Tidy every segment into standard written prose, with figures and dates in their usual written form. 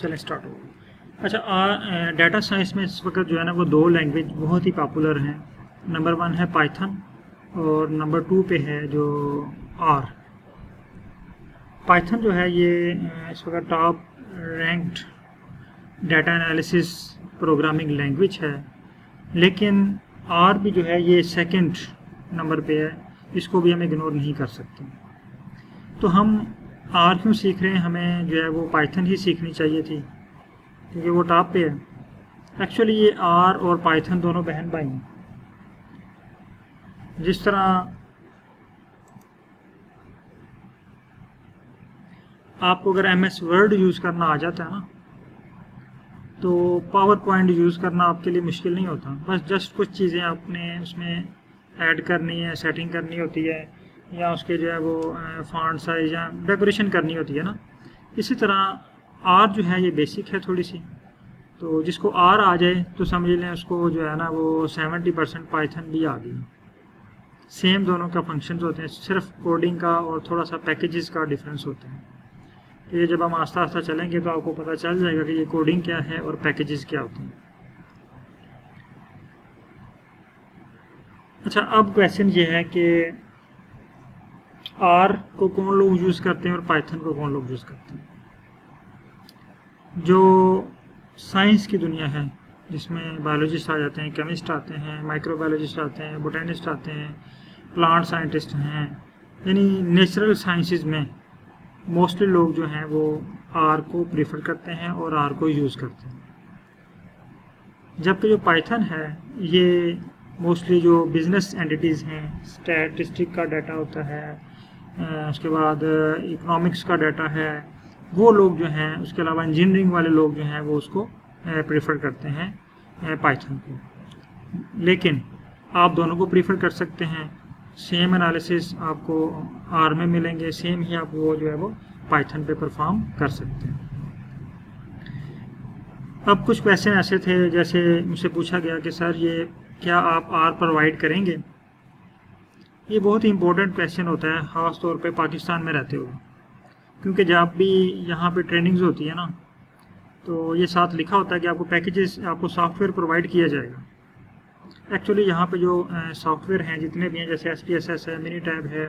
चलें स्टार्ट हो। अच्छा, डाटा साइंस में इस वक्त जो है ना वो दो लैंग्वेज बहुत ही पॉपुलर हैं। नंबर 1 है पाइथन और नंबर 2 पे है जो आर। पाइथन जो है ये इस वक्त top ranked data analysis programming language है, लेकिन आर भी जो है ये सेकंड नंबर पे है, इसको भी हम इग्नोर नहीं कर सकते। तो हम आर क्यों सीख रहे हैं? हमें जो है वो पाइथन ही सीखनी चाहिए थी क्योंकि वो टॉप पे है। एक्चुअली ये आर और पाइथन दोनों बहन भाई हैं। जिस तरह आपको अगर एमएस वर्ड यूज़ करना आ जाता है ना, तो पावर पॉइंट यूज़ करना आपके लिए मुश्किल नहीं होता। बस जस्ट कुछ चीज़ें आपने उसमें ऐड करनी है, सेटिंग करनी होती है, या उसके जो है वो फॉन्ट साइज या डेकोरेशन करनी होती है ना। इसी तरह आर जो है ये बेसिक है थोड़ी सी, तो जिसको आर आ जाए तो समझ लें उसको जो है ना वो 70% पाइथन भी आ गई। सेम दोनों का फंक्शंस होते हैं, सिर्फ कोडिंग का और थोड़ा सा पैकेजेस का डिफरेंस होता है। तो ये जब हम आस्ता आस्ता चलेंगे तो आपको पता चल जाएगा कि ये कोडिंग क्या है और पैकेजेस क्या होते हैं। अच्छा, अब क्वेश्चन ये है कि आर को कौन लोग यूज़ करते हैं और पाइथन को कौन लोग यूज़ करते हैं। जो साइंस की दुनिया है जिसमें बायोलॉजिस्ट आ जाते हैं, केमिस्ट आते हैं, माइक्रोबायोलॉजिस्ट आते हैं, बोटेनिस्ट आते हैं, प्लांट साइंटिस्ट हैं, यानी नेचुरल साइंसेज में मोस्टली लोग जो हैं वो आर को प्रीफर करते हैं और आर को यूज़ करते हैं। जबकि जो पाइथन है ये मोस्टली जो बिजनेस एंटिटीज़ हैं, स्टैटिस्टिक का डाटा होता है, उसके बाद इकोनॉमिक्स का डाटा है, वो लोग जो हैं, उसके अलावा इंजीनियरिंग वाले लोग जो हैं वो उसको प्रेफर करते हैं पाइथन को। लेकिन आप दोनों को प्रेफर कर सकते हैं। सेम एनालिसिस आपको आर में मिलेंगे, सेम ही आप वो जो है वो पाइथन पे परफॉर्म कर सकते हैं। अब कुछ क्वेश्चन ऐसे थे, जैसे मुझसे पूछा गया कि सर ये क्या आप आर प्रोवाइड करेंगे। ये बहुत ही इंपॉर्टेंट क्वेश्चन होता है, ख़ास तौर पे पाकिस्तान में रहते हुए, क्योंकि जब भी यहाँ पे ट्रेनिंग्स होती है ना, तो ये साथ लिखा होता है कि आपको पैकेजेस, आपको सॉफ्टवेयर प्रोवाइड किया जाएगा। एक्चुअली यहाँ पे जो सॉफ्टवेयर हैं जितने भी हैं, जैसे SPSS है, मिनीटैब है,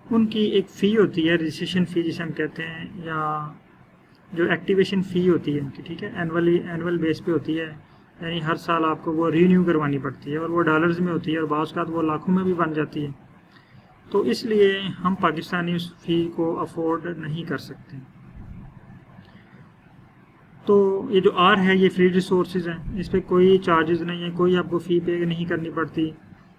उनकी एक फ़ी होती है, रजिस्ट्रेशन फ़ी जिसे हम कहते हैं, या जो एक्टिवेशन फ़ी होती है उनकी, ठीक है, एनुअल बेस पे होती है, यानी हर साल आपको वो रीन्यू करवानी पड़ती है, और वो डॉलर्स में होती है और बाज़ वो लाखों में भी बन जाती है। तो इसलिए हम पाकिस्तानी उस फ़ी को अफोर्ड नहीं कर सकते। तो ये जो आर है ये फ्री रिसोर्सेज हैं, इस पर कोई चार्जेस नहीं है, कोई आपको फ़ी पे नहीं करनी पड़ती,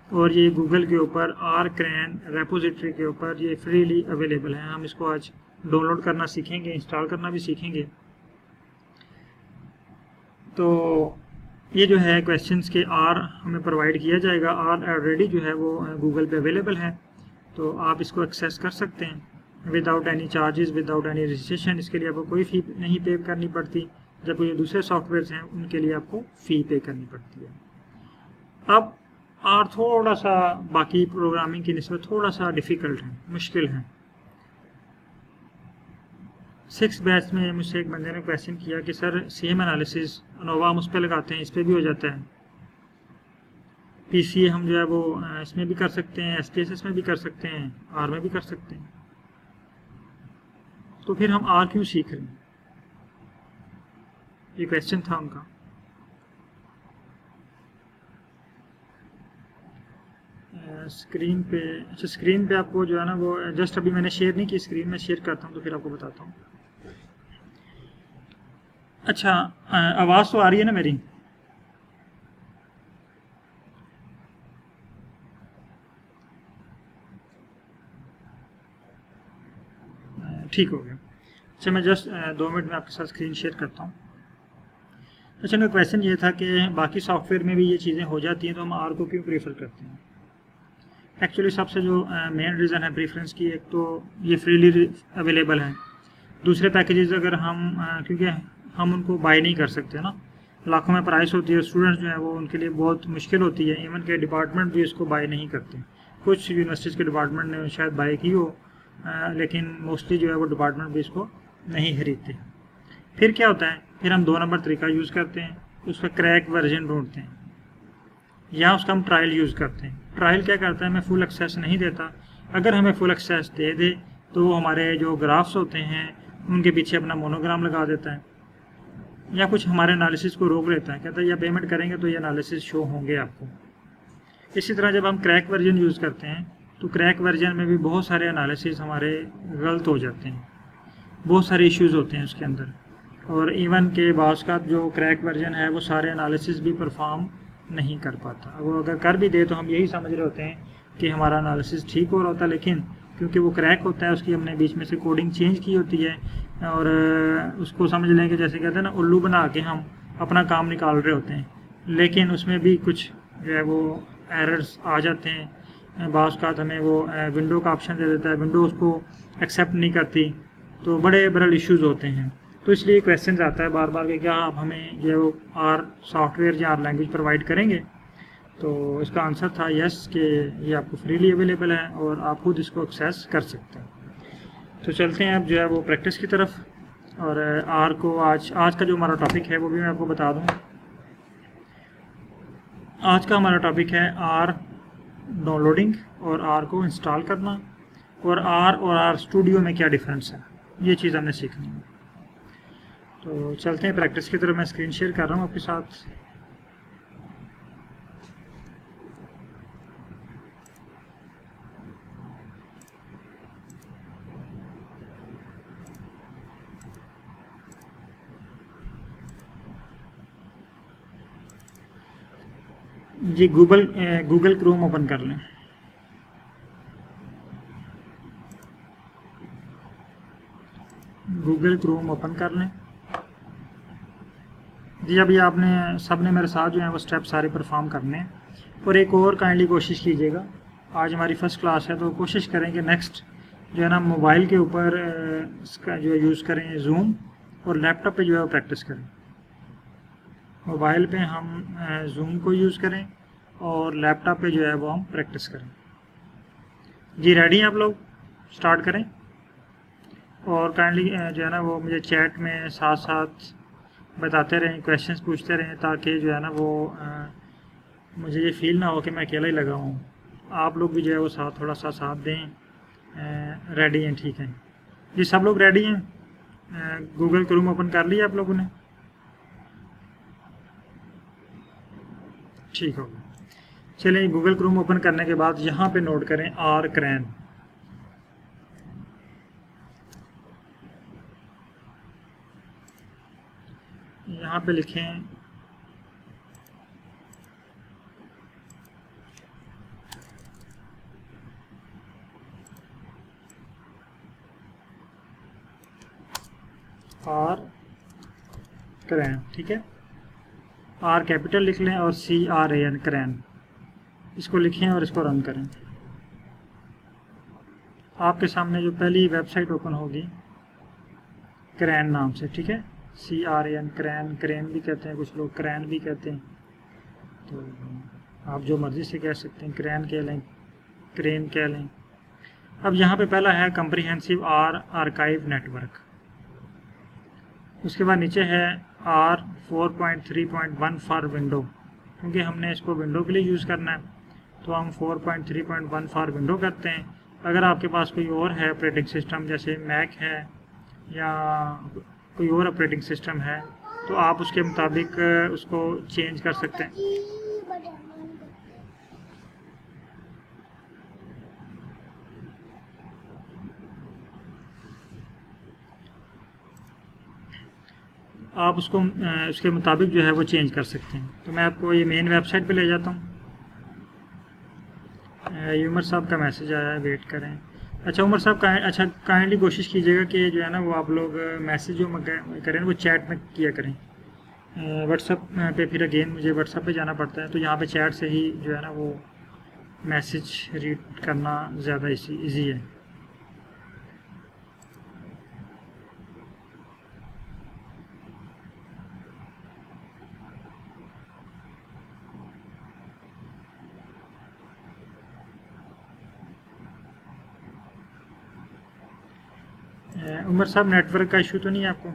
और ये गूगल के ऊपर आर क्रैन रेपोजिटरी के ऊपर ये फ्रीली अवेलेबल है। हम इसको आज डाउनलोड करना सीखेंगे, इंस्टॉल करना भी सीखेंगे। तो ये जो है क्वेश्चंस के आर हमें प्रोवाइड किया जाएगा। आर ऑलरेडी जो है वो गूगल पे अवेलेबल है, तो आप इसको एक्सेस कर सकते हैं without any charges, without any registration. इसके लिए आपको कोई फ़ी नहीं पे करनी पड़ती, जबकि जो दूसरे सॉफ्टवेयर हैं उनके लिए आपको फ़ी पे करनी पड़ती है। अब आर थोड़ा सा बाकी प्रोग्रामिंग की निस्बत थोड़ा सा डिफ़िकल्ट है, मुश्किल है। 6 बैच में मुझसे एक बंदे ने क्वेश्चन किया कि सर सेम एनालिसिस अनोवा हम उस पर लगाते हैं, इस पर भी हो जाता है, PCA हम जो है वो इसमें भी कर सकते हैं, SPSS में भी कर सकते हैं, आर में भी कर सकते हैं, तो फिर हम आर क्यों सीख रहे हैं? ये क्वेश्चन था उनका। स्क्रीन पे, अच्छा स्क्रीन पे आपको जो है ना वो जस्ट अभी मैंने शेयर नहीं की स्क्रीन, में शेयर करता हूँ तो फिर आपको बताता हूँ। अच्छा, आवाज़ तो आ रही है ना मेरी? ठीक हो गया। अच्छा, मैं जस्ट 2 मिनट में आपके साथ स्क्रीन शेयर करता हूँ। अच्छा, मेरा क्वेश्चन ये था कि बाकी सॉफ्टवेयर में भी ये चीज़ें हो जाती हैं, तो हम आर को क्यों प्रीफर करते हैं? एक्चुअली सबसे जो मेन रीज़न है प्रेफरेंस की, एक तो ये फ्रीली अवेलेबल है, दूसरे पैकेजेस अगर हम क्योंकि हम उनको बाय नहीं कर सकते ना, लाखों में प्राइस होती है, स्टूडेंट्स जो है वो उनके लिए बहुत मुश्किल होती है, इवन के डिपार्टमेंट भी इसको बाय नहीं करते। कुछ यूनिवर्सिटीज़ के डिपार्टमेंट ने शायद बाय की हो, लेकिन मोस्टली जो है वो डिपार्टमेंट भी इसको नहीं खरीदते। फिर क्या होता है, फिर हम 2 नंबर तरीका यूज़ करते हैं, उसका क्रैक वर्जन ढूंढते हैं या उसका हम ट्रायल यूज़ करते हैं। ट्रायल क्या करता है, हमें फुल एक्सेस नहीं देता। अगर हमें फुल एक्सेस दे दे तो हमारे जो ग्राफ्स होते हैं उनके पीछे अपना मोनोग्राम लगा देता है या कुछ हमारे एनालिसिस को रोक लेता है, कहता है या पेमेंट करेंगे तो ये एनालिसिस शो होंगे आपको। इसी तरह जब हम क्रैक वर्जन यूज़ करते हैं तो क्रैक वर्जन में भी बहुत सारे एनालिसिस हमारे गलत हो जाते हैं, बहुत सारे इश्यूज होते हैं उसके अंदर, और इवन के बास का जो क्रैक वर्जन है वो सारे एनालिसिस भी परफॉर्म नहीं कर पाता। वो अगर कर भी दे तो हम यही समझ रहे होते हैं कि हमारा एनालिसिस ठीक हो रहा होता है, लेकिन क्योंकि वो क्रैक होता है उसकी हमने बीच में से कोडिंग चेंज की होती है और उसको समझ लें कि जैसे कहते हैं ना उल्लू बना के हम अपना काम निकाल रहे होते हैं, लेकिन उसमें भी कुछ जो है वो एरर्स आ जाते हैं। बास का हमें वो विंडो का ऑप्शन दे देता है, विंडो उसको एक्सेप्ट नहीं करती, तो बड़े बड़े इश्यूज होते हैं। तो इसलिए क्वेश्चन आता है बार बार कि क्या आप हमें जो आर सॉफ्टवेयर या आर लैंग्वेज प्रोवाइड करेंगे। तो इसका आंसर था यस, कि ये आपको फ्रीली अवेलेबल है और आप खुद इसको एक्सेस कर सकते हैं। तो चलते हैं अब जो है वो प्रैक्टिस की तरफ, और आर को आज का जो हमारा टॉपिक है वो भी मैं आपको बता दूँ। आज का हमारा टॉपिक है आर डाउनलोडिंग और आर को इंस्टॉल करना, और आर स्टूडियो में क्या डिफरेंस है, ये चीज़ हमने सीखनी है। तो चलते हैं प्रैक्टिस की तरफ। मैं स्क्रीन शेयर कर रहा हूँ आपके साथ। जी गूगल क्रोम ओपन कर लें। गूगल क्रोम ओपन कर लें जी। अभी आपने सब ने मेरे साथ जो है वो स्टेप सारे परफॉर्म करने हैं, और एक और काइंडली कोशिश कीजिएगा, आज हमारी फर्स्ट क्लास है तो कोशिश करें कि नेक्स्ट जो है ना मोबाइल के ऊपर इसका जो यूज़ करें जूम, और लैपटॉप पे जो है वो प्रैक्टिस करें। मोबाइल पे हम जूम को यूज़ करें और लैपटॉप पे जो है वो हम प्रैक्टिस करें। जी रेडी हैं आप लोग, स्टार्ट करें। और काइंडली जो है ना वो मुझे चैट में साथ साथ बताते रहें, क्वेश्चंस पूछते रहें, ताकि जो है ना वो मुझे ये फील ना हो कि मैं अकेला ही लगा हूँ। आप लोग भी जो है वो साथ थोड़ा सा साथ दें। रेडी हैं, ठीक है जी, सब लोग रेडी हैं। गूगल क्रोम ओपन कर लिया आप लोगों ने, ठीक हो गया। चलिए गूगल क्रोम ओपन करने के बाद यहाँ पे नोट करें आर क्रैन। यहाँ पे लिखें आर क्रैन, ठीक है। आर कैपिटल लिख लें और CRAN क्रैन, इसको लिखें और इसको रन करें। आपके सामने जो पहली वेबसाइट ओपन होगी क्रैन नाम से, ठीक है। CRAN क्रैन, क्रेन भी कहते हैं कुछ लोग, क्रैन भी कहते हैं, तो आप जो मर्ज़ी से कह सकते हैं, क्रैन कह लें, क्रेन कह लें। अब यहाँ पे पहला है कम्प्रीहेंसिव आर आर्काइव नेटवर्क, उसके बाद नीचे है आर 4.3.1 फॉर विंडो, क्योंकि हमने इसको विंडो के लिए यूज़ करना है तो हम 4.3.1 फॉर विंडो करते हैं। अगर आपके पास कोई और है ऑपरेटिंग सिस्टम, जैसे मैक है या कोई और ऑपरेटिंग सिस्टम है, तो आप उसके मुताबिक उसको चेंज कर सकते हैं। आप उसको उसके मुताबिक जो है वो चेंज कर सकते हैं। तो मैं आपको ये मेन वेबसाइट पे ले जाता हूँ। उमर साहब का मैसेज आया है, वेट करें। अच्छा उमर साहब अच्छा काइंडली कोशिश कीजिएगा कि जो है ना वो आप लोग मैसेज जो करें वो चैट में किया करें। व्हाट्सअप पे फिर अगेन मुझे व्हाट्सअप पे जाना पड़ता है, तो यहाँ पे चैट से ही जो है ना वो मैसेज रीड करना ज़्यादा ईजी है। उमर साहब नेटवर्क का इशू तो नहीं है आपको?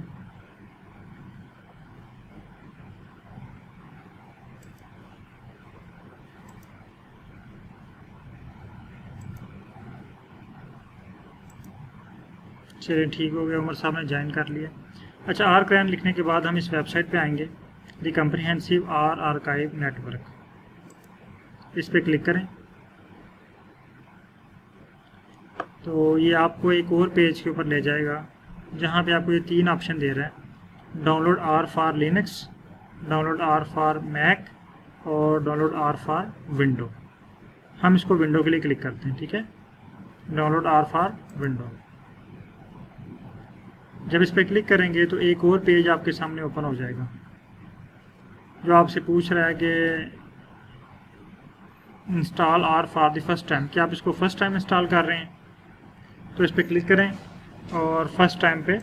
चलिए ठीक हो गया, उमर साहब ने ज्वाइन कर लिया। अच्छा, आर क्रैन लिखने के बाद हम इस वेबसाइट पे आएंगे, the comprehensive R archive network, इस पर क्लिक करें तो ये आपको एक और पेज के ऊपर ले जाएगा जहाँ पे आपको ये 3 ऑप्शन दे रहा है, download R for Linux, download R for Mac और डाउनलोड आर फॉर विंडो। हम इसको विंडो के लिए क्लिक करते हैं, ठीक है, डाउनलोड आर फॉर विंडो। जब इस पर क्लिक करेंगे तो एक और पेज आपके सामने ओपन हो जाएगा जो आपसे पूछ रहा है कि install R for the first time, क्या आप इसको फर्स्ट टाइम इंस्टॉल कर रहे हैं, तो इस पर क्लिक करें और फर्स्ट टाइम पे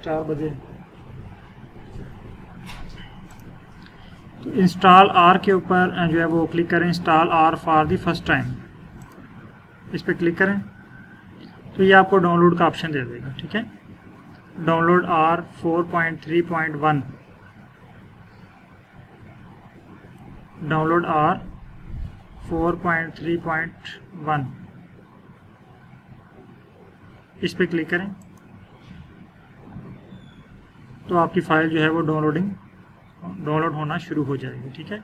चार बजे तो इंस्टॉल आर के ऊपर जो है वो क्लिक करें, install R for the first time, इस पर क्लिक करें तो ये आपको डाउनलोड का ऑप्शन दे देगा, ठीक है, डाउनलोड आर 4.3.1, डाउनलोड आर 4.3.1, इस पर क्लिक करें तो आपकी फ़ाइल जो है वो डाउनलोड होना शुरू हो जाएगी, ठीक है।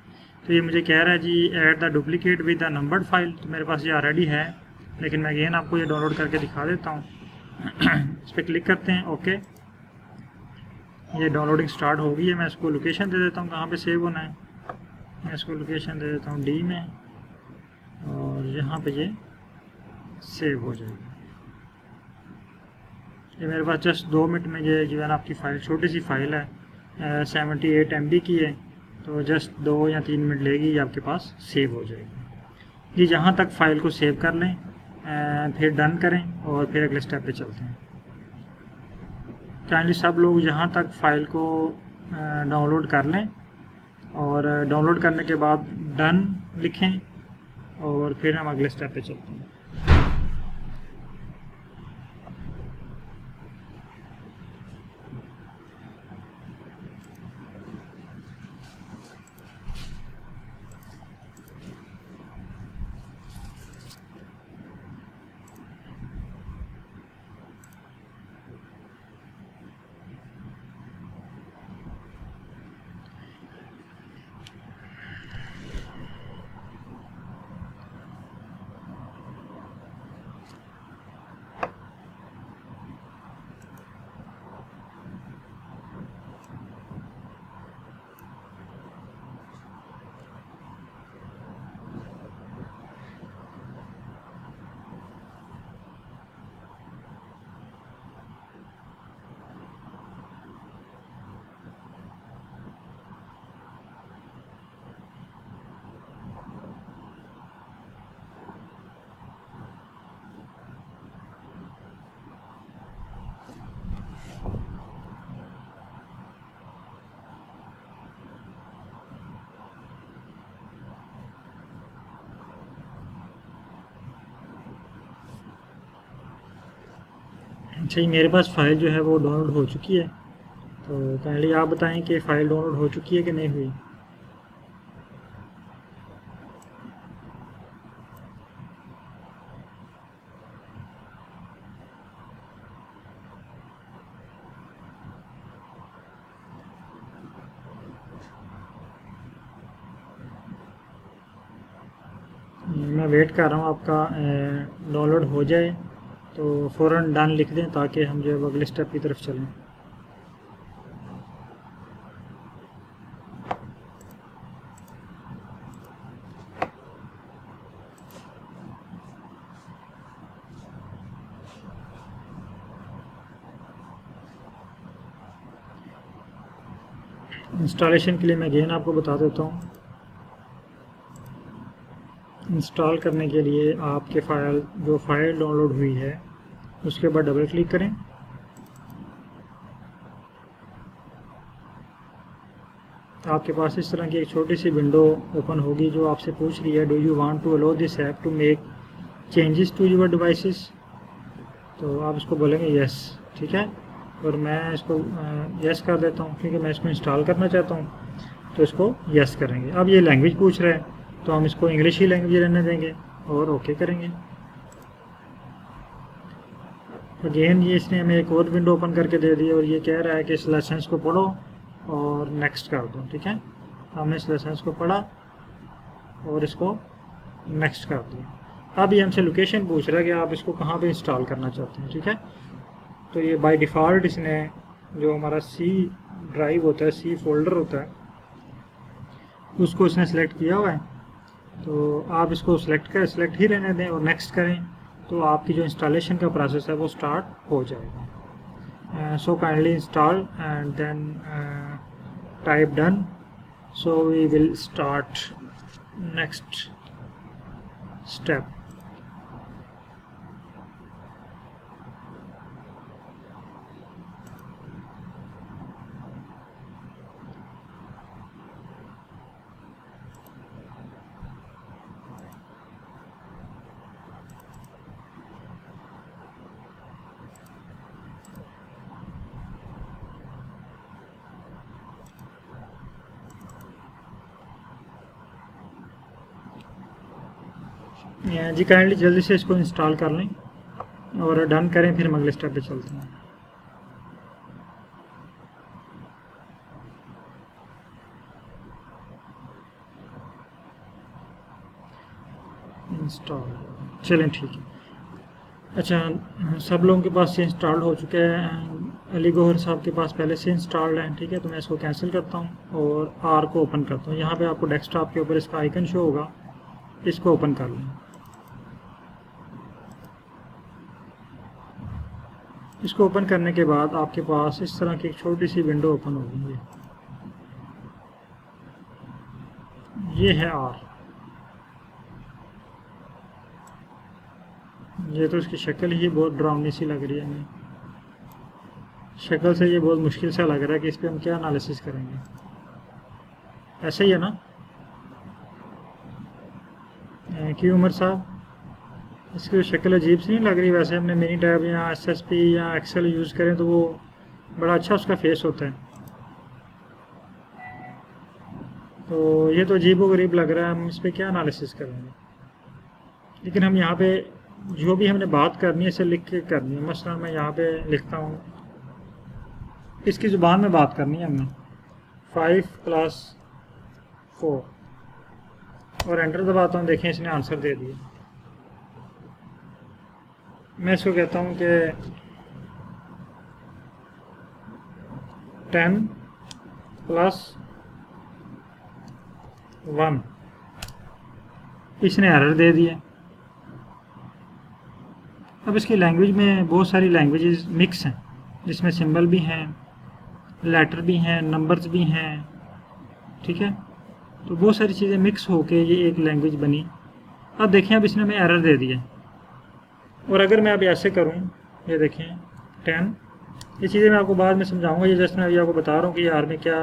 तो ये मुझे कह रहा है जी add the duplicate with the numbered file, तो मेरे पास ये ऑलरेडी है, लेकिन मैं अगेन आपको ये डाउनलोड करके दिखा देता हूँ। इस पर क्लिक करते हैं, ओके, ये डाउनलोडिंग स्टार्ट हो गई है। मैं इसको लोकेशन दे देता हूँ कहाँ पे सेव होना है, मैं इसको लोकेशन दे देता हूँ डी में, और यहाँ पे ये सेव हो जाएगी। ये मेरे पास जस्ट 2 मिनट में ये जो है ना आपकी फ़ाइल, छोटी सी फाइल है 78 MB की है, तो जस्ट 2 या 3 मिनट लेगी, ये आपके पास सेव हो जाएगी। ये जहाँ तक फ़ाइल को सेव कर लें, फिर डन करें और फिर अगले स्टेप पे चलते हैं। काइंडली सब लोग यहाँ तक फ़ाइल को डाउनलोड कर लें और डाउनलोड करने के बाद डन लिखें और फिर हम अगले स्टेप पे चलते हैं। अच्छा, मेरे पास फ़ाइल जो है वो डाउनलोड हो चुकी है, तो काइंडली आप बताएं कि फ़ाइल डाउनलोड हो चुकी है कि नहीं हुई। मैं वेट कर रहा हूँ आपका डाउनलोड हो जाए तो फ़ौरन डन लिख दें ताकि हम जो है अगले स्टेप की तरफ चलें। इंस्टॉलेशन के लिए मैं अगेन आपको बता देता हूँ। इंस्टॉल करने के लिए आपके जो फ़ाइल डाउनलोड हुई है उसके ऊपर डबल क्लिक करें, आपके पास इस तरह की एक छोटी सी विंडो ओपन होगी जो आपसे पूछ रही है do you want to allow this app to make changes to your devices, तो आप इसको बोलेंगे यस, ठीक है, और मैं इसको यस कर देता हूँ क्योंकि मैं इसको इंस्टॉल करना चाहता हूँ, तो इसको यस करेंगे। अब ये लैंग्वेज पूछ रहा है तो हम इसको इंग्लिश ही लैंग्वेज रहने देंगे और ओके करेंगे। अगेन ये इसने हमें एक और विंडो ओपन करके दे दी और ये कह रहा है कि इस लेसन को पढ़ो और नेक्स्ट कर दो। ठीक है, हमने इस लेसन को पढ़ा और इसको नेक्स्ट कर दिया। अब ये हमसे लोकेशन पूछ रहा है कि आप इसको कहाँ पे इंस्टॉल करना चाहते हैं। ठीक है, तो ये बाय डिफ़ॉल्ट इसने जो हमारा सी ड्राइव होता है, सी फोल्डर होता है, उसको इसने सेलेक्ट किया हुआ है। तो आप इसको सेलेक्ट ही रहने दें और नेक्स्ट करें, तो आपकी जो इंस्टॉलेशन का प्रोसेस है वो स्टार्ट हो जाएगा। So kindly install and then type done. So we will start next step. जी काइंडली जल्दी से इसको इंस्टॉल कर लें और डन करें, फिर हम अगले स्टेप पे चलते हैं। इंस्टॉल, चलें ठीक है। अच्छा, सब लोगों के पास ये इंस्टॉल हो चुका है। अली गौहर साहब के पास पहले से इंस्टॉल्ड है। ठीक है, तो मैं इसको कैंसिल करता हूँ और आर को ओपन करता हूँ। यहाँ पे आपको डेस्कटॉप के ऊपर इसका आइकन शो होगा, इसको ओपन कर लें। इसको ओपन करने के बाद आपके पास इस तरह की एक छोटी सी विंडो ओपन होगी। ये है आर। ये तो इसकी शक्ल ही बहुत डरावनी सी लग रही है हमें। शक्ल से ये बहुत मुश्किल सा लग रहा है कि इस पर हम क्या एनालिसिस करेंगे। ऐसा ही है ना? क्यों उमर साहब, इसकी शक्ल अजीब सी नहीं लग रही? वैसे हमने मिनी टैब या एसएसपी या एक्सेल यूज़ करें तो वो बड़ा अच्छा उसका फेस होता है। तो ये तो अजीब-ओ-गरीब लग रहा है, हम इस पर क्या एनालिसिस करेंगे। लेकिन हम यहाँ पे जो भी हमने बात करनी है इसे लिख के करनी है। मसलन मैं यहाँ पे लिखता हूँ, इसकी ज़ुबान में बात करनी है हमने 5+4 और एंटर दबाता हूँ। देखें इसने आंसर दे दिया। मैं इसको कहता हूँ कि 10+1। इसने एरर दे दिया। अब इसकी लैंग्वेज में बहुत सारी लैंग्वेजेस मिक्स हैं, जिसमें सिंबल भी हैं, लेटर भी हैं, नंबर्स भी हैं। ठीक है, तो बहुत सारी चीज़ें मिक्स होके ये एक लैंग्वेज बनी। अब देखें, अब इसने हमें एरर दे दिया। और अगर मैं अब ऐसे करूं, ये देखें 10, ये चीज़ें मैं आपको बाद में समझाऊंगा। ये जस्ट मैं अभी आपको बता रहा हूँ कि यार में क्या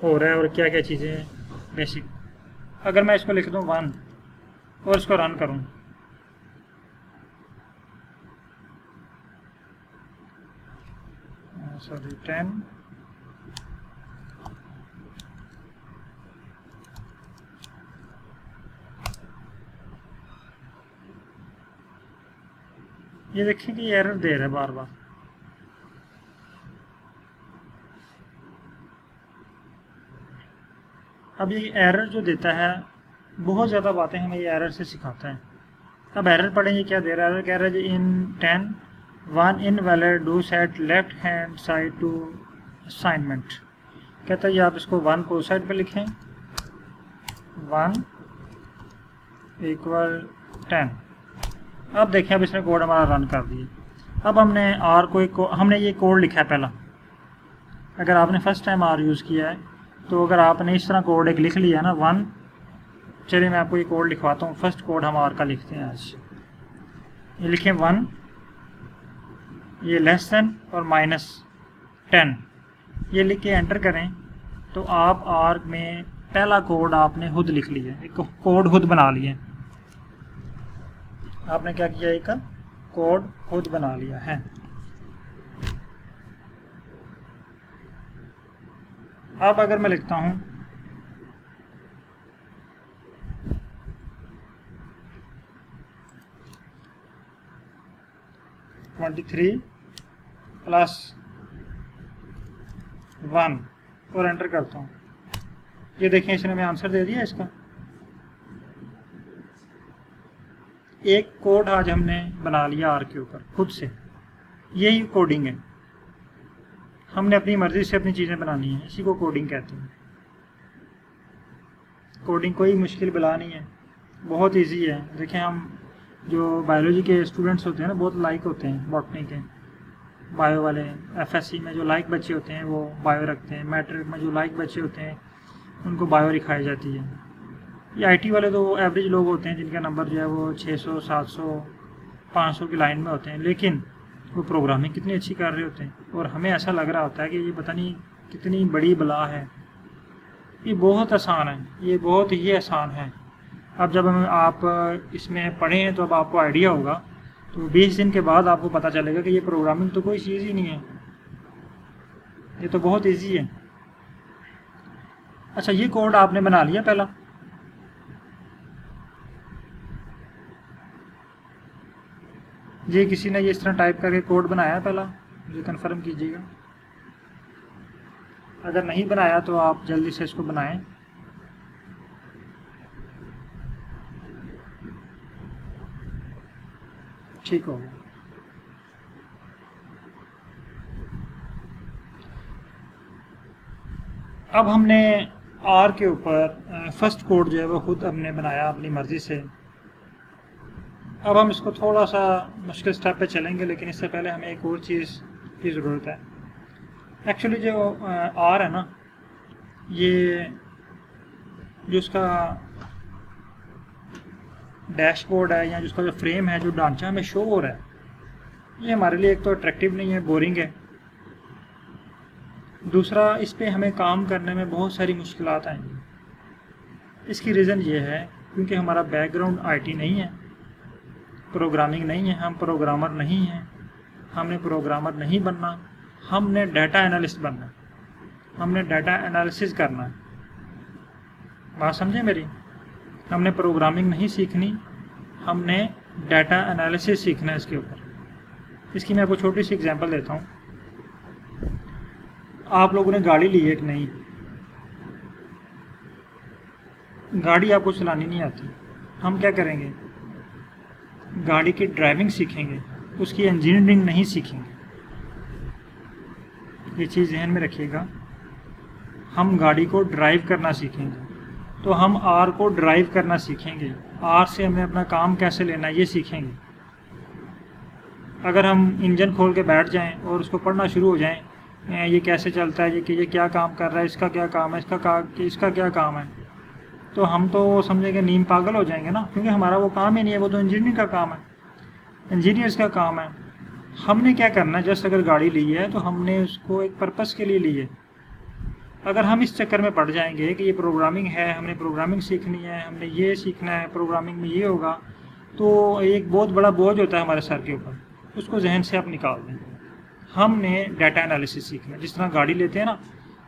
हो रहा है और क्या क्या चीज़ें हैं बेसिक। अगर मैं इसको लिख दूँ 1 और इसको रन करूँ, सॉरी 10, ये देखें कि एरर दे रहा है बार बार। अब ये एरर जो देता है, बहुत ज़्यादा बातें हमें ये एरर से सिखाता है। अब एरर पढ़ेंगे क्या दे रहा है। कह रहा है जी in 10 1 invalid do set left hand side to assignment. कहता है ये आप इसको 1 को उस साइड पे लिखें, 1 = 10। अब देखें, अब इसने कोड हमारा रन कर दिया। अब हमने आर को हमने ये कोड लिखा है पहला। अगर आपने फर्स्ट टाइम आर यूज़ किया है तो अगर आपने इस तरह कोड एक लिख लिया ना 1, चलिए मैं आपको ये कोड लिखवाता हूँ। फर्स्ट कोड हम आर का लिखते हैं आज। ये लिखें 1, ये लेस देन और -10, ये लिख के एंटर करें तो आप आर में पहला कोड आपने खुद लिख लिया, एक कोड खुद बना लिया। आपने क्या किया, एक कोड खुद बना लिया है। अब अगर मैं लिखता हूँ 23 + 1 और एंटर करता हूँ। ये देखें, इसने हमें आंसर दे दिया इसका। एक कोड आज हमने बना लिया आर के ऊपर खुद से, यही कोडिंग है। हमने अपनी मर्जी से अपनी चीज़ें बनानी है, इसी को कोडिंग कहते हैं। कोडिंग कोई मुश्किल बला नहीं है, बहुत इजी है। देखें, हम जो बायोलॉजी के स्टूडेंट्स होते हैं ना, बहुत लाइक होते हैं बॉटनी के, बायो वाले। एफएससी में जो लाइक बच्चे होते हैं वो बायो रखते हैं, मैट्रिक में जो लाइक बच्चे होते हैं उनको बायो लिखाई जाती है। ये आईटी वाले तो एवरेज लोग होते हैं जिनका नंबर जो है वो 600, 700, 500 की लाइन में होते हैं, लेकिन वो प्रोग्रामिंग कितनी अच्छी कर रहे होते हैं और हमें ऐसा लग रहा होता है कि ये पता नहीं कितनी बड़ी बला है। ये बहुत आसान है, ये बहुत ही आसान है। अब जब आप इसमें पढ़े हैं तो अब आपको आइडिया होगा, तो 20 दिन के बाद आपको पता चलेगा कि ये प्रोग्रामिंग तो कोई चीज़ ही नहीं है, ये तो बहुत इजी है। अच्छा, ये कोड आपने बना लिया पहला, ये किसी ने ये इस तरह टाइप करके कोड बनाया पहला, मुझे कंफर्म कीजिएगा। अगर नहीं बनाया तो आप जल्दी से इसको बनाएं। ठीक हो गया। अब हमने आर के ऊपर फर्स्ट कोड जो है वो खुद हमने बनाया अपनी मर्ज़ी से। अब हम इसको थोड़ा सा मुश्किल स्टेप पे चलेंगे, लेकिन इससे पहले हमें एक और चीज़ की ज़रूरत है। एक्चुअली जो आर है ना, ये जो उसका डैशबोर्ड है या जिसका जो फ्रेम है, जो ढांचा हमें शो हो रहा है, ये हमारे लिए एक तो अट्रैक्टिव नहीं है, बोरिंग है। दूसरा, इस पे हमें काम करने में बहुत सारी मुश्किलात आएंगी। इसकी रीज़न ये है क्योंकि हमारा बैकग्राउंड आईटी नहीं है, प्रोग्रामिंग नहीं है, हम प्रोग्रामर नहीं हैं, हमने प्रोग्रामर नहीं बनना, हमने डाटा एनालिस्ट बनना है, हमने डाटा एनालिसिस करना है। बात समझे मेरी? हमने प्रोग्रामिंग नहीं सीखनी, हमने डाटा एनालिसिस सीखना है इसके ऊपर। इसकी मैं आपको छोटी सी एग्जांपल देता हूँ। आप लोगों ने गाड़ी ली है, एक नई गाड़ी आपको चलानी नहीं आती, हम क्या करेंगे? गाड़ी की ड्राइविंग सीखेंगे, उसकी इंजीनियरिंग नहीं सीखेंगे। ये चीज़ ध्यान में रखिएगा। हम गाड़ी को ड्राइव करना सीखेंगे, तो हम आर को ड्राइव करना सीखेंगे, आर से हमें अपना काम कैसे लेना है ये सीखेंगे। अगर हम इंजन खोल के बैठ जाएं और उसको पढ़ना शुरू हो जाएं, ये कैसे चलता है, ये क्या काम कर रहा है, इसका क्या काम है, इसका क्या काम है, तो हम तो समझेंगे नीम पागल हो जाएंगे ना, क्योंकि हमारा वो काम ही नहीं है, वो तो इंजीनियरिंग का काम है, इंजीनियर्स का काम है। हमने क्या करना है, जस्ट अगर गाड़ी ली है तो हमने उसको एक पर्पस के लिए ली है। अगर हम इस चक्कर में पड़ जाएंगे कि ये प्रोग्रामिंग है, हमने प्रोग्रामिंग सीखनी है, हमने ये सीखना है, प्रोग्रामिंग में ये होगा, तो एक बहुत बड़ा बोझ होता है हमारे सर के ऊपर, उसको जहन से आप निकाल दें। हमने डाटा एनालिसिस सीखना है। जिस तरह गाड़ी लेते हैं ना,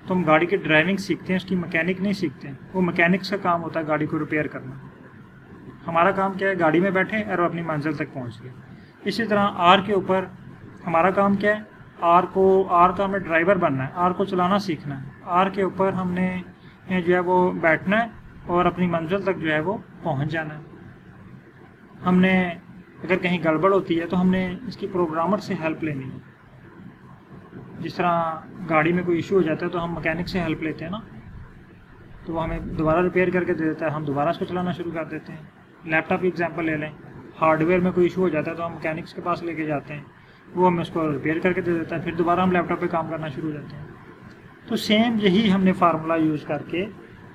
तो हम गाड़ी की ड्राइविंग सीखते हैं, उसकी मैकेनिक नहीं सीखते हैं। वो मैकेनिक्स का काम होता है गाड़ी को रिपेयर करना। हमारा काम क्या है? गाड़ी में बैठे और अपनी मंजिल तक पहुंच गए। इसी तरह आर के ऊपर हमारा काम क्या है? आर का हमें ड्राइवर बनना है, आर को चलाना सीखना है। आर के ऊपर हमने जो है वो बैठना है और अपनी मंजिल तक जो है वो पहुंच जाना है। हमने अगर कहीं गड़बड़ होती है तो हमने इसकी प्रोग्रामर से हेल्प लेनी है। जिस तरह गाड़ी में कोई इशू हो जाता है तो हम मैकेनिक से हेल्प लेते हैं ना, तो वो हमें दोबारा रिपेयर करके दे देता है, हम दोबारा इसको चलाना शुरू कर देते हैं। लैपटॉप की एग्जांपल ले लें, हार्डवेयर में कोई इशू हो जाता है तो हम मैकेनिक्स के पास लेके जाते हैं, वो हमें उसको रिपेयर करके दे देता है, फिर दोबारा हम लैपटॉप पे काम करना शुरू हो जाते हैं। तो सेम यही हमने फार्मूला यूज़ करके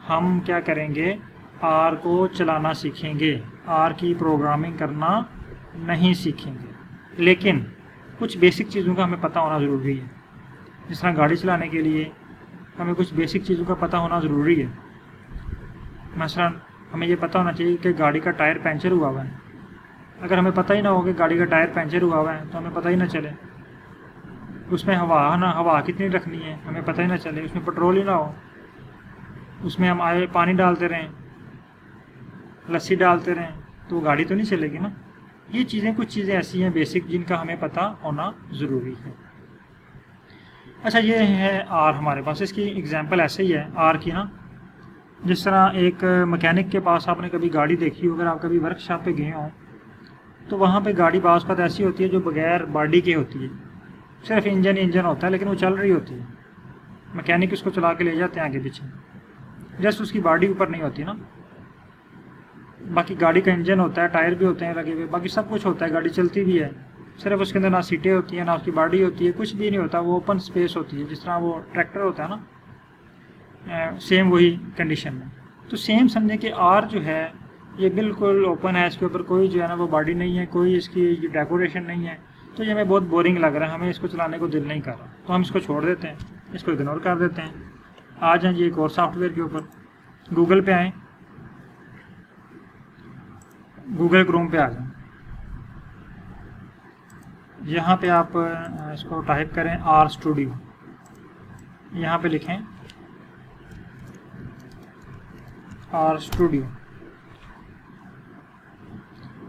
हम क्या करेंगे? आर को चलाना सीखेंगे, आर की प्रोग्रामिंग करना नहीं सीखेंगे, लेकिन कुछ बेसिक चीज़ों का हमें पता होना ज़रूरी है। जिस तरह गाड़ी चलाने के लिए हमें कुछ बेसिक चीज़ों का पता होना ज़रूरी है। मसलन हमें ये पता होना चाहिए कि गाड़ी का टायर पंचर हुआ हुआ है। अगर हमें पता ही ना हो कि गाड़ी का टायर पंचर हुआ हुआ है तो हमें पता ही ना चले। उसमें हवा कितनी रखनी है हमें पता ही ना चले। उसमें पेट्रोल ही ना हो, उसमें हम पानी डालते रहें, लस्सी डालते रहें, तो वो गाड़ी तो नहीं चलेगी ना। ये चीज़ें कुछ चीज़ें ऐसी हैं बेसिक जिनका हमें पता होना ज़रूरी है। अच्छा, ये है आर हमारे पास, इसकी एग्जांपल ऐसे ही है आर की ना। जिस तरह एक मैकेनिक के पास आपने कभी गाड़ी देखी हो, अगर आप कभी वर्कशॉप पे गए हों तो वहाँ पे गाड़ी बाज़ पत ऐसी होती है जो बगैर बॉडी के होती है, सिर्फ इंजन होता है लेकिन वो चल रही होती है। मैकेनिक उसको चला के ले जाते हैं आगे पीछे, जस्ट उसकी बॉडी ऊपर नहीं होती ना। बाकी गाड़ी का इंजन होता है, टायर भी होते हैं लगे हुए, बाकी सब कुछ होता है, गाड़ी चलती भी है, सिर्फ उसके अंदर ना सीटें होती हैं ना उसकी बॉडी होती है, कुछ भी नहीं होता, वो ओपन स्पेस होती है, जिस तरह वो ट्रैक्टर होता है ना, सेम वही कंडीशन में। तो सेम समझें कि आर जो है ये बिल्कुल ओपन है, इसके ऊपर कोई जो है ना वो बॉडी नहीं है, कोई इसकी डेकोरेशन नहीं है। तो ये हमें बहुत बोरिंग लग रहा है, हमें इसको चलाने को दिल नहीं कर रहा, तो हम इसको छोड़ देते हैं, इसको इग्नोर कर देते हैं। आ जाए जी एक और सॉफ्टवेयर के ऊपर, गूगल पे आएँ, गूगल क्रोम पे आ जाएं। यहाँ पे आप इसको टाइप करें आर स्टूडियो, यहाँ पे लिखें आर स्टूडियो।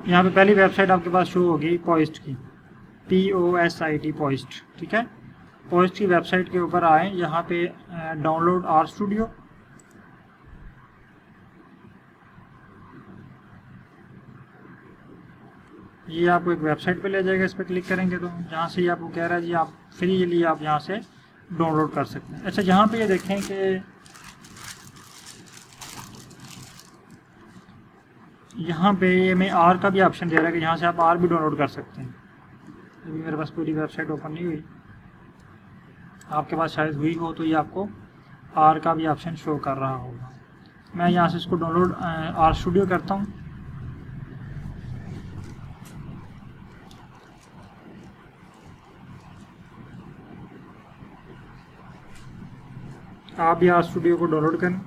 यहाँ पे पहली वेबसाइट आपके पास शो होगी पोइस्ट की, POSIT पोइस्ट, ठीक है। पोइस्ट की वेबसाइट के ऊपर आए, यहाँ पे डाउनलोड आर स्टूडियो, ये आपको एक वेबसाइट पे ले जाएगा। इस पर क्लिक करेंगे तो जहाँ से ये आपको कह रहा है जी आप फ्रीली आप यहाँ से डाउनलोड कर सकते हैं। अच्छा, यहाँ पे ये देखें कि यहाँ पे हमें आर का भी ऑप्शन दे रहा है कि यहाँ से आप आर भी डाउनलोड कर सकते हैं। अभी मेरे पास पूरी वेबसाइट ओपन नहीं हुई, आपके पास शायद हुई हो तो ये आपको आर का भी ऑप्शन शो कर रहा होगा। मैं यहाँ से इसको डाउनलोड आर स्टूडियो करता हूँ। आप भी आर स्टूडियो को डाउनलोड करें।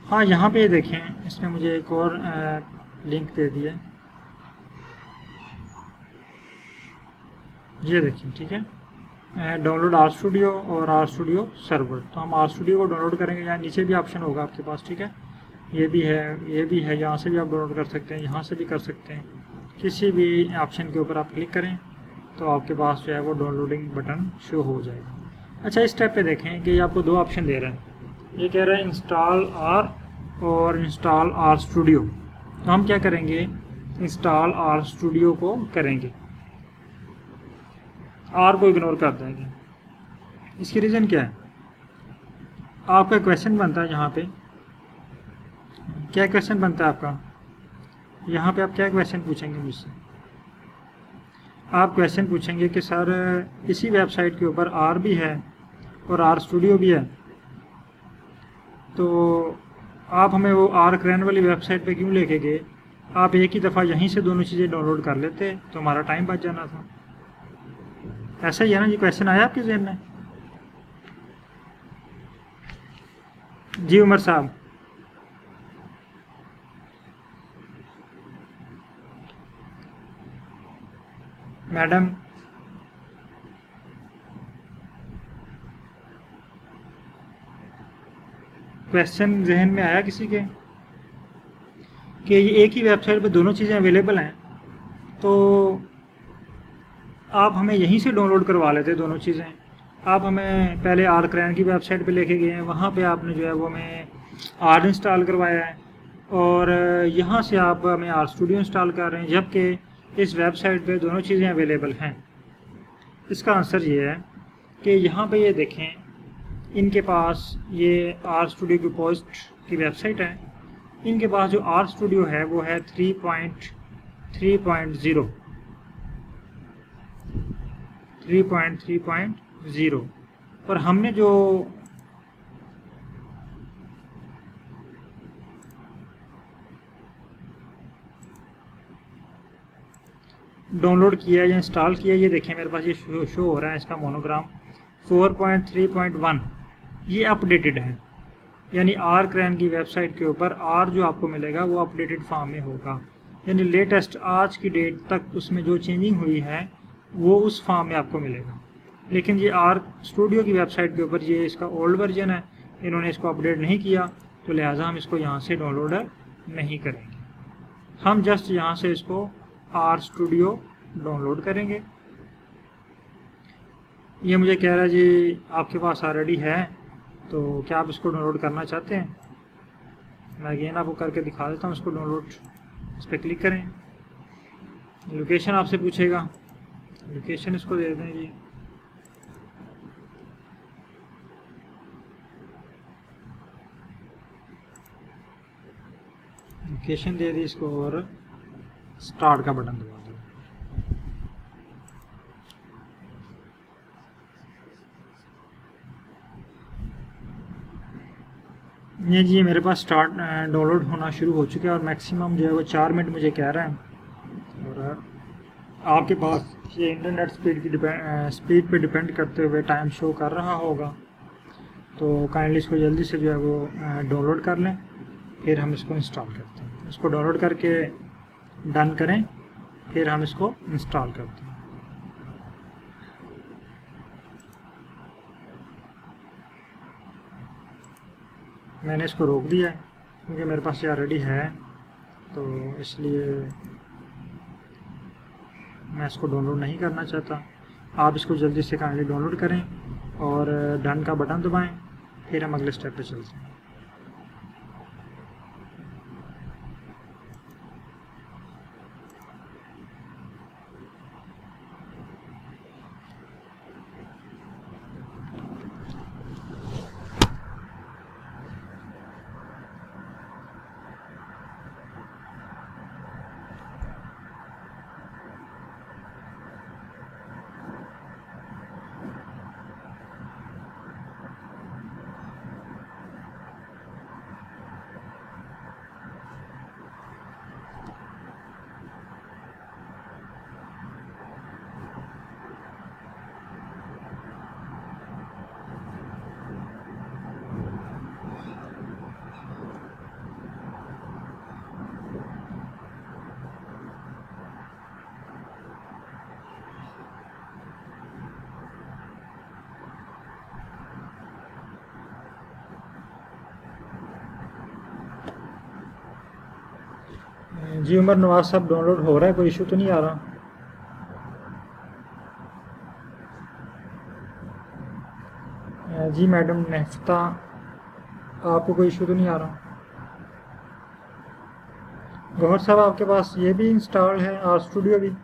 हाँ, यहाँ पे देखें, इसमें मुझे एक और लिंक दे दिया, ये देखिए, ठीक है, डाउनलोड आर स्टूडियो और आर स्टूडियो सर्वर। तो हम आर स्टूडियो को डाउनलोड करेंगे, यहाँ नीचे भी ऑप्शन होगा आपके पास, ठीक है, ये भी है, यहाँ से भी आप डाउनलोड कर सकते हैं, यहाँ से भी कर सकते हैं। किसी भी ऑप्शन के ऊपर आप क्लिक करें तो आपके पास जो है वो डाउनलोडिंग बटन शो हो जाएगा। अच्छा, इस स्टेप पे देखें कि ये आपको दो ऑप्शन दे रहे हैं, ये कह रहा है इंस्टॉल आर और इंस्टॉल आर स्टूडियो। तो हम क्या करेंगे, इंस्टॉल आर स्टूडियो को करेंगे, आर को इग्नोर कर देंगे। इसकी रीज़न क्या है, आपका क्वेश्चन बनता है यहाँ पे, क्या क्वेश्चन बनता है आपका, यहाँ पे आप क्या क्वेश्चन पूछेंगे मुझसे, आप क्वेश्चन पूछेंगे कि सर इसी वेबसाइट के ऊपर आर भी है और आर स्टूडियो भी है, तो आप हमें वो आर क्रैन वाली वेबसाइट पे क्यों लेके गए, आप एक ही दफ़ा यहीं से दोनों चीज़ें डाउनलोड कर लेते तो हमारा टाइम बच जाना था। ऐसा ही है ना, ये क्वेश्चन आया आपके जहन में? जी उमर साहब, मैडम, क्वेश्चन जहन में आया किसी के कि ये एक ही वेबसाइट पे दोनों चीज़ें अवेलेबल हैं, तो आप हमें यहीं से डाउनलोड करवा लेते दोनों चीज़ें। आप हमें पहले आर क्रैन की वेबसाइट पे लेके गए हैं, वहाँ पे आपने जो है वो हमें आर इंस्टॉल करवाया है, और यहाँ से आप हमें आर स्टूडियो इंस्टॉल कर रहे हैं, जबकि इस वेबसाइट पे दोनों चीज़ें अवेलेबल हैं। इसका आंसर ये है कि यहाँ पे ये देखें, इनके पास ये आर स्टूडियो की पोस्ट की वेबसाइट है, इनके पास जो आर स्टूडियो है वो है 3.3.0 और हमने जो डाउनलोड किया या इंस्टॉल किया, ये देखें मेरे पास ये शो हो रहा है, इसका मोनोग्राम 4.3.1 ये अपडेटेड है, यानी आर क्रैन की वेबसाइट के ऊपर आर जो आपको मिलेगा वो अपडेटेड फॉर्म में होगा, यानी लेटेस्ट आज की डेट तक उसमें जो चेंजिंग हुई है वो उस फॉर्म में आपको मिलेगा। लेकिन ये आर स्टूडियो की वेबसाइट के ऊपर ये इसका ओल्ड वर्जन है, इन्होंने इसको अपडेट नहीं किया, तो लिहाजा हम इसको यहाँ से डाउनलोड नहीं करेंगे। हम जस्ट यहाँ से इसको आर स्टूडियो डाउनलोड करेंगे। ये मुझे कह रहा है जी आपके पास ऑलरेडी है, तो क्या आप इसको डाउनलोड करना चाहते हैं? मैं अगेन आपको करके दिखा देता हूँ इसको डाउनलोड। इस पर क्लिक करें, लोकेशन आपसे पूछेगा, लोकेशन इसको दे दें जी। लोकेशन दे दी इसको और स्टार्ट का बटन दबा दो। ये जी मेरे पास स्टार्ट डाउनलोड होना शुरू हो चुका है और मैक्सिमम जो है वो 4 मिनट मुझे कह रहा है। और आपके पास ये इंटरनेट स्पीड की स्पीड पे डिपेंड करते हुए टाइम शो कर रहा होगा, तो काइंडली इसको जल्दी से जो है वो डाउनलोड कर लें, फिर हम इसको इंस्टॉल करते हैं। इसको डाउनलोड करके डन करें, फिर हम इसको इंस्टॉल करते हैं। मैंने इसको रोक दिया है क्योंकि मेरे पास ये ऑलरेडी है, तो इसलिए मैं इसको डाउनलोड नहीं करना चाहता। आप इसको जल्दी से काइंडली डाउनलोड करें और डन का बटन दबाएं, फिर हम अगले स्टेप पे चलते हैं। जी उमर नवाज साहब डाउनलोड हो रहा है, कोई इशू तो नहीं आ रहा? जी मैडम नेफ्ता, आपको कोई इशू तो नहीं आ रहा? गौहर साहब आपके पास ये भी इंस्टॉल है आर स्टूडियो भी?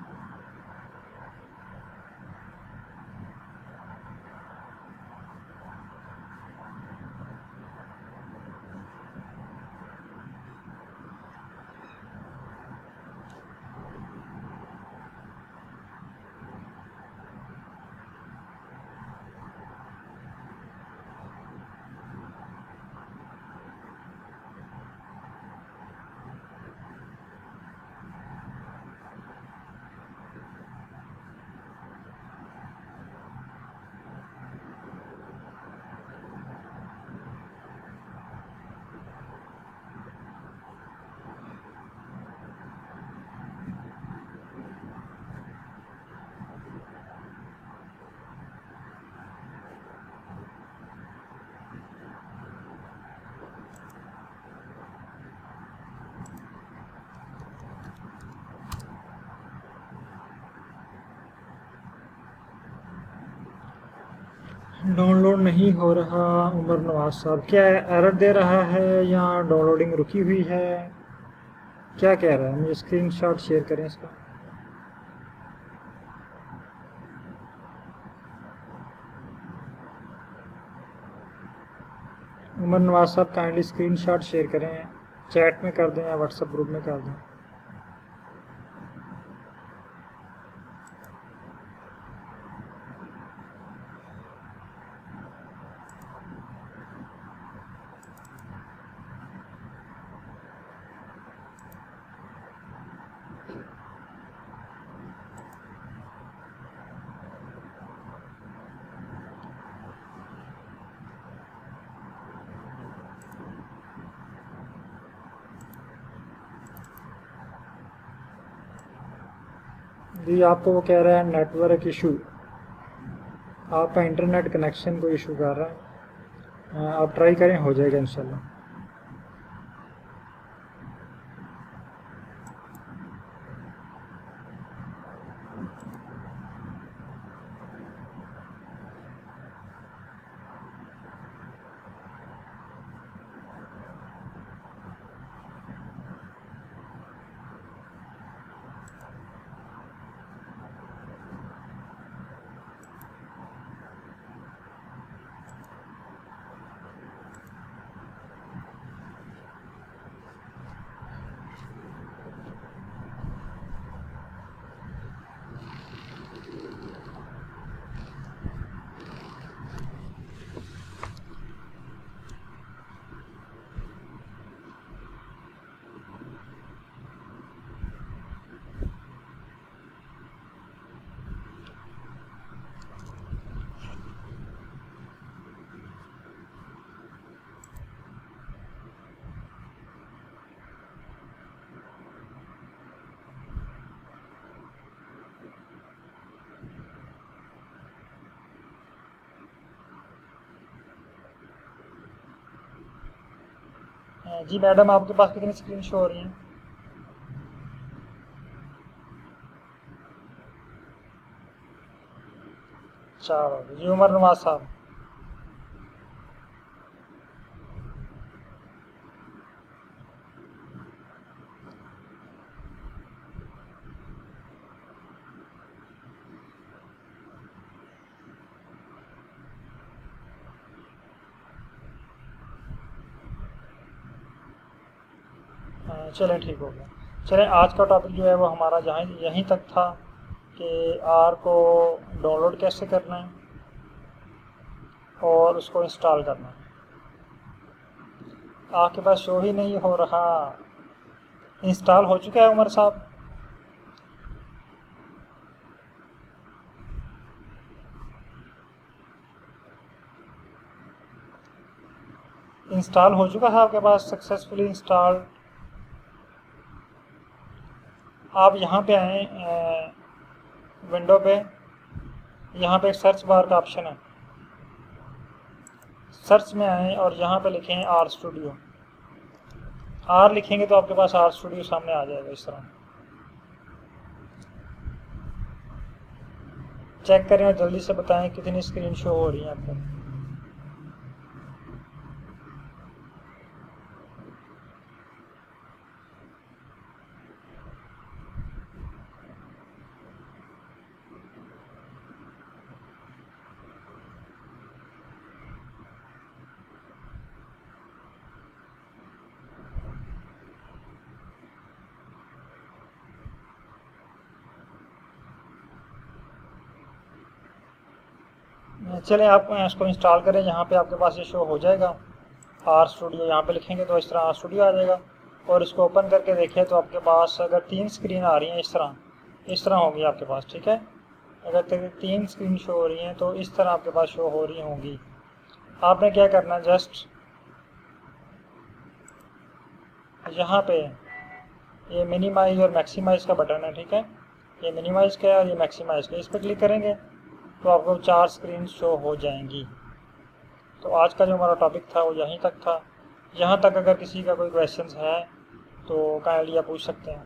डाउनलोड नहीं हो रहा उमर नवाज साहब, क्या एरर दे रहा है या डाउनलोडिंग रुकी हुई है, क्या कह रहा है? मुझे स्क्रीनशॉट शेयर करें इसका। उमर नवाज साहब काइंडली स्क्रीनशॉट शेयर करें, चैट में कर दें या व्हाट्सएप ग्रुप में कर दें। जी आपको वो कह रहा है नेटवर्क इशू। आपका इंटरनेट कनेक्शन को इशू कर रहा है, आप ट्राई करें, हो जाएगा इंशाल्लाह। जी मैडम, आपके पास कितनी स्क्रीन शो हो रही हैं? चलो जी, उमर नवाज साहब। चलें, ठीक हो गया। चलें, आज का टॉपिक जो है वो हमारा जहाँ यहीं तक था कि आर को डाउनलोड कैसे करना है और उसको इंस्टॉल करना है। आपके पास शो ही नहीं हो रहा। इंस्टॉल हो चुका है उमर साहब? इंस्टॉल हो चुका है आपके पास, सक्सेसफुली इंस्टॉल। आप यहाँ पे आएँ विंडो पे, यहाँ पे एक सर्च बार का ऑप्शन है, सर्च में आएँ और यहाँ पे लिखें आर स्टूडियो। आर लिखेंगे तो आपके पास आर स्टूडियो सामने आ जाएगा इस तरह। चेक करें और जल्दी से बताएं कितनी स्क्रीन शो हो रही है आपको। चलें, आप इसको इंस्टॉल करें। यहाँ पे आपके पास ये शो हो जाएगा आर स्टूडियो। यहाँ पे लिखेंगे तो इस तरह आर स्टूडियो आ जाएगा। और इसको ओपन करके देखें तो आपके पास अगर 3 स्क्रीन आ रही हैं इस तरह होगी आपके पास, ठीक है। अगर 3 स्क्रीन शो हो रही हैं तो इस तरह आपके पास शो हो रही होंगी। आपने क्या करना है, जस्ट यहाँ पे ये मिनिमाइज और मैक्सिमाइज का बटन है, ठीक है। ये मिनिमाइज का है और ये मैक्सिमाइज का, इस पर क्लिक करेंगे तो आपको 4 स्क्रीन शो हो जाएंगी। तो आज का जो हमारा टॉपिक था वो यहीं तक था। यहाँ तक अगर किसी का कोई क्वेश्चन है तो काइंडली आप पूछ सकते हैं।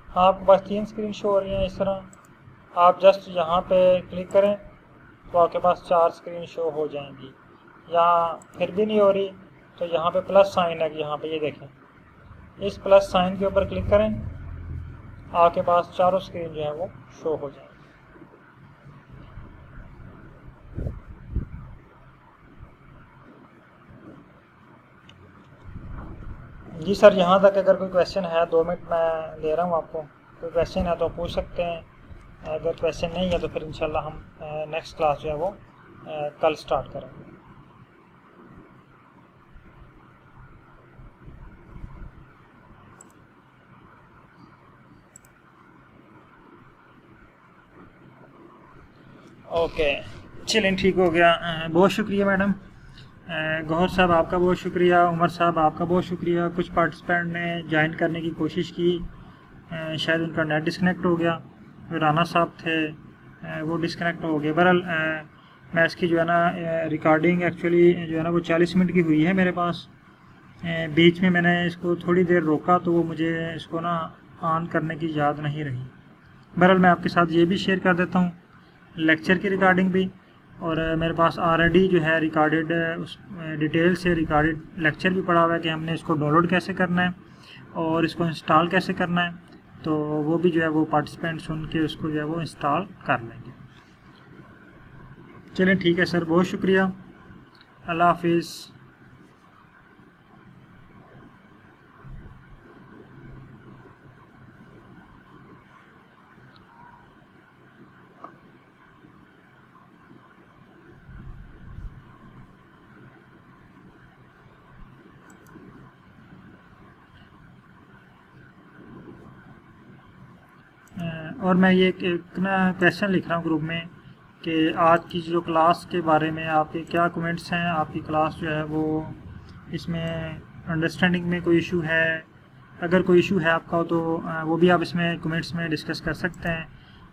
हाँ, आपके पास 3 स्क्रीन शो हो रही हैं इस तरह। आप जस्ट यहाँ पे क्लिक करें तो आपके पास 4 स्क्रीन शो हो जाएंगी। यहाँ फिर भी नहीं हो रही तो यहाँ पे प्लस साइन है, यहाँ पे ये देखें, इस प्लस साइन के ऊपर क्लिक करें, आपके पास चारों स्क्रीन जो है वो शो हो जाएंगी। जी सर, यहाँ तक अगर कोई क्वेश्चन है, 2 मिनट मैं दे रहा हूँ आपको। कोई क्वेश्चन है तो पूछ सकते हैं, अगर क्वेश्चन नहीं है तो फिर इंशाल्लाह हम नेक्स्ट क्लास जो है वो कल स्टार्ट करेंगे। ओके, चलें, ठीक हो गया। बहुत शुक्रिया मैडम। गौहर साहब आपका बहुत शुक्रिया, उमर साहब आपका बहुत शुक्रिया। कुछ पार्टिसिपेंट ने ज्वाइन करने की कोशिश की, शायद उनका नेट डिस्कनेक्ट हो गया। राना साहब थे, वो डिस्कनेक्ट हो गए। बहरहाल मैं इसकी जो है ना रिकॉर्डिंग एक्चुअली जो है ना वो 40 मिनट की हुई है मेरे पास। बीच में मैंने इसको थोड़ी देर रोका तो वो मुझे इसको ना ऑन करने की याद नहीं रही। बहरहाल मैं आपके साथ ये भी शेयर कर देता हूँ लेक्चर की रिकॉर्डिंग भी, और मेरे पास ऑलरेडी जो है रिकॉर्डेड उस डिटेल से रिकॉर्डेड लेक्चर भी पड़ा हुआ है कि हमने इसको डाउनलोड कैसे करना है और इसको इंस्टॉल कैसे करना है। तो वो भी जो है वो पार्टिसिपेंट सुन के उसको जो है वो इंस्टॉल कर लेंगे। चलें ठीक है सर, बहुत शुक्रिया, अल्लाह हाफिज़। और मैं ये एक ना क्वेश्चन लिख रहा हूँ ग्रुप में कि आज की जो क्लास के बारे में आपके क्या कमेंट्स हैं। आपकी क्लास जो है वो इसमें अंडरस्टैंडिंग में कोई इशू है, अगर कोई इशू है आपका तो वो भी आप इसमें कमेंट्स में डिस्कस कर सकते हैं।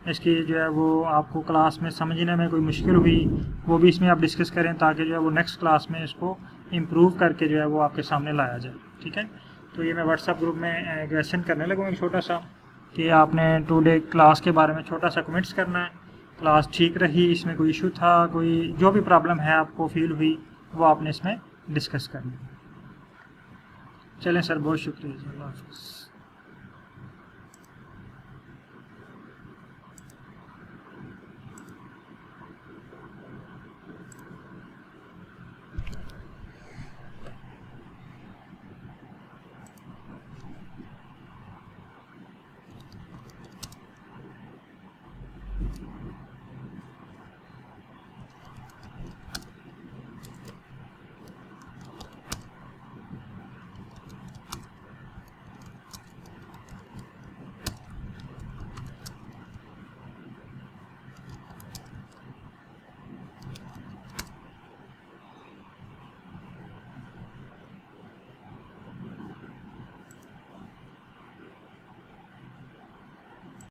इसकी जो है वो आपको क्लास में समझने में कोई मुश्किल हुई वो भी इसमें आप डिस्कस करें ताकि जो है वो नेक्स्ट क्लास में इसको इम्प्रूव करके जो है वो आपके सामने लाया जाए। ठीक है, तो ये मैं व्हाट्सएप ग्रुप में क्वेश्चन करने लगूँगा एक छोटा सा कि आपने टुडे क्लास के बारे में छोटा सा कमेंट्स करना है। क्लास ठीक रही, इसमें कोई इशू था, कोई जो भी प्रॉब्लम है आपको फील हुई वो आपने इसमें डिस्कस करनी है। चलें सर, बहुत शुक्रिया, अल्लाह हाफ़िज़।